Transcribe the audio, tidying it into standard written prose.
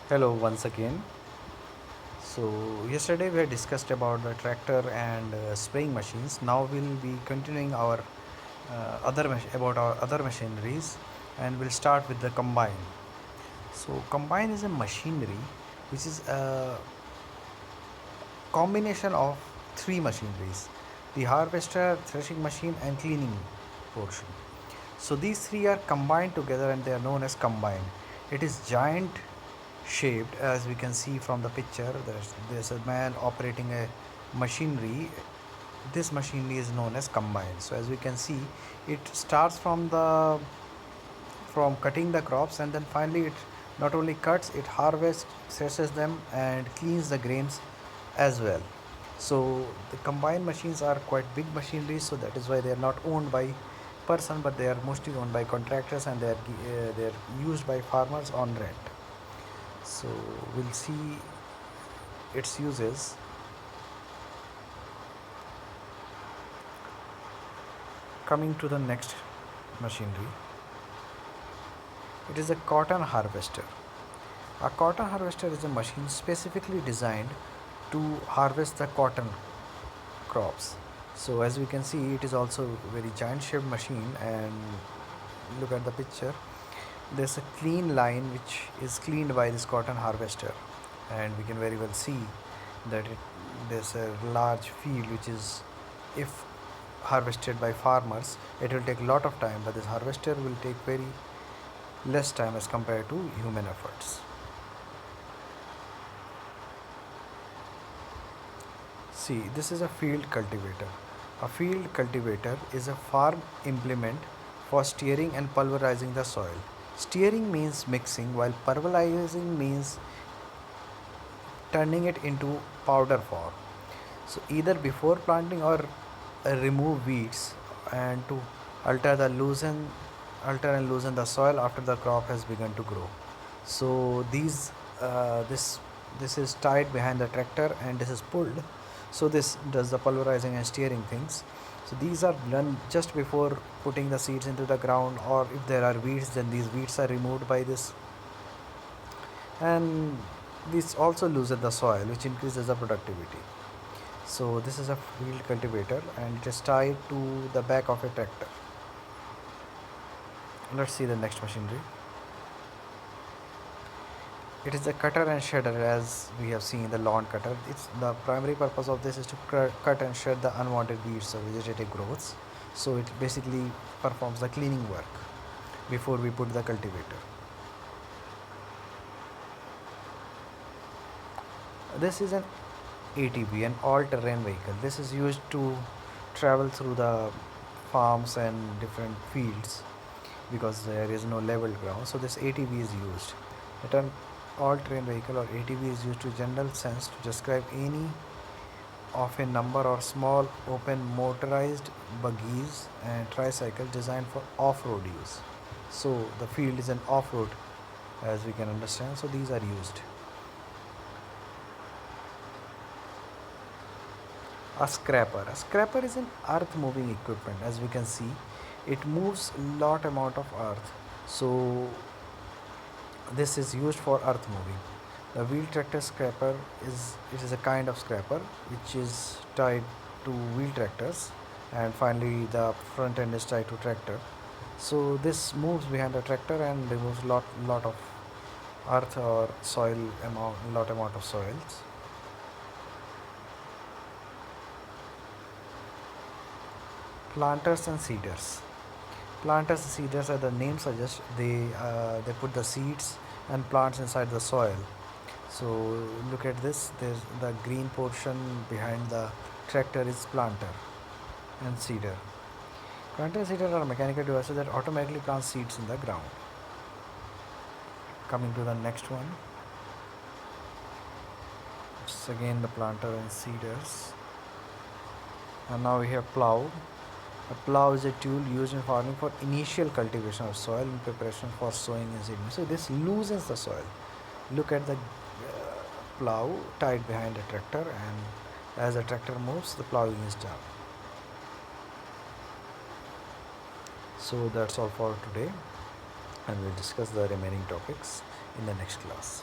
Hello once again. So yesterday we had discussed about the tractor and spraying machines. Now we'll be continuing our about our other machineries, and we'll start with the combine. So combine is a machinery which is a combination of three machineries: the harvester, threshing machine, and cleaning portion. So these three are combined together and they are known as combine. It is giant shaped, as we can see from the picture. There's a man operating a machinery. This machinery is known as combine. So as we can see, it starts from cutting the crops, and then finally it not only cuts, it harvests, threshes them, and cleans the grains as well. So the combine machines are quite big machineries, so that is why they are not owned by person, but they are mostly owned by contractors, and they are used by farmers on rent. So we'll see its uses. Coming to the next machinery, it is a cotton harvester. A cotton harvester is a machine specifically designed to harvest the cotton crops. So as we can see, it is also a very giant shaped machine, and look at the picture. There's a clean line which is cleaned by this cotton harvester, and we can very well see that there's a large field which is, if harvested by farmers, it will take a lot of time, but this harvester will take very less time as compared to human efforts. See, this is a field cultivator. A field cultivator is a farm implement for steering and pulverizing the soil. Steering means mixing, while pulverizing means turning it into powder form. So either before planting or remove weeds, and to alter the loosen alter and loosen the soil after the crop has begun to grow. So this is tied behind the tractor, and this is pulled. So this does the pulverizing and steering things. So these are done just before putting the seeds into the ground, or if there are weeds, then these weeds are removed by this, and this also loosens the soil, which increases the productivity. So this is a field cultivator, and it is tied to the back of a tractor. Let's see the next machinery. It is a cutter and shredder, as we have seen the lawn cutter. It's the primary purpose of this is to cut and shred the unwanted weeds or vegetative growths. So it basically performs the cleaning work before we put the cultivator. This is an ATV, an all-terrain vehicle. This is used to travel through the farms and different fields because there is no level ground. So this ATV is used. The term all-terrain vehicle or ATV is used to general sense to describe any of a number or small open motorized buggies and tricycles designed for off-road use. So the field is an off-road, as we can understand. So these are used. A scraper. A scraper is an earth moving equipment. As we can see, it moves lot amount of earth. So this is used for earth moving. The wheel tractor scraper is a kind of scraper which is tied to wheel tractors, and finally the front end is tied to tractor. So this moves behind the tractor and removes lot of earth or soil amount of soils. Planters and seeders. Planters and seeders, as the name suggests, they put the seeds and plants inside the soil. So look at this. There's the green portion behind the tractor is planter and seeder. Planter and seeder are mechanical devices that automatically plant seeds in the ground. Coming to the next one, it's again the planter and seeders. And now we have plow. A plow is a tool used in farming for initial cultivation of soil in preparation for sowing and seeding. So this loosens the soil. Look at the plow tied behind a tractor, and as the tractor moves, the plowing is done. So that's all for today, and we'll discuss the remaining topics in the next class.